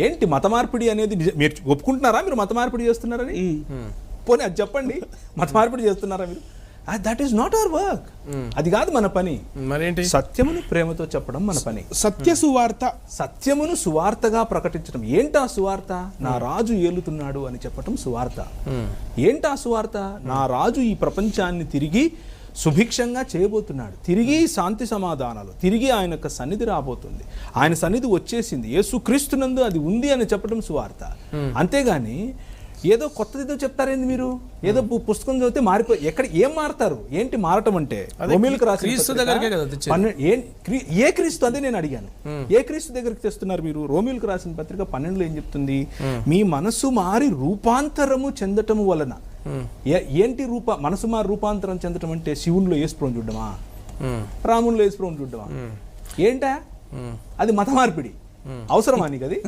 ఏంటి మత మార్పిడి అనేది మీరు ఒప్పుకుంటున్నారా? మీరు మత మార్పిడి చేస్తున్నారని? పోనీ అది చెప్పండి, మత మార్పిడి చేస్తున్నారా మీరు? That is not our work. అది కాదు మన పని. మరేంటి? సత్యమును ప్రేమతో చెప్పడం మన పని. సత్య సువార్త, సత్యమును సువార్తగా ప్రకటించడం. ఏంటా సువార్త? నా రాజు ఏలుతున్నాడు అని చెప్పటం సువార్త. ఏంటా సువార్త? నా రాజు ఈ ప్రపంచాన్ని తిరిగి సుభిక్షంగా చేయబోతున్నాడు, తిరిగి శాంతి సమాధానాలు, తిరిగి ఆయన యొక్క సన్నిధి రాబోతుంది, ఆయన సన్నిధి వచ్చేసింది, యేసుక్రీస్తునందు అది ఉంది అని చెప్పడం సువార్త. అంతేగాని ఏదో కొత్తదిదో చెప్తారేంది మీరు? ఏదో పుస్తకం చదివితే మారిపోయి ఎక్కడ ఏం మారుతారు? ఏంటి మారటం అంటే? రోమీయులకు రాసిన ఏ క్రీస్తు? అదే నేను అడిగాను. ఏ క్రీస్తు దగ్గరికి తెస్తున్నారు మీరు? రోమీయులకు రాసిన పత్రిక 12లో ఏం చెప్తుంది? మీ మనసు మారి రూపాంతరము చెందటము వలన. ఏంటి మనసు మారి రూపాంతరం చెందటం అంటే? శివునిలో యేసుప్రభుని చూడడమా? రామునిలో యేసుప్రభుని చూడడమా? ఏంటా అది? మత మార్పిడి అవసరమా నీకు అది?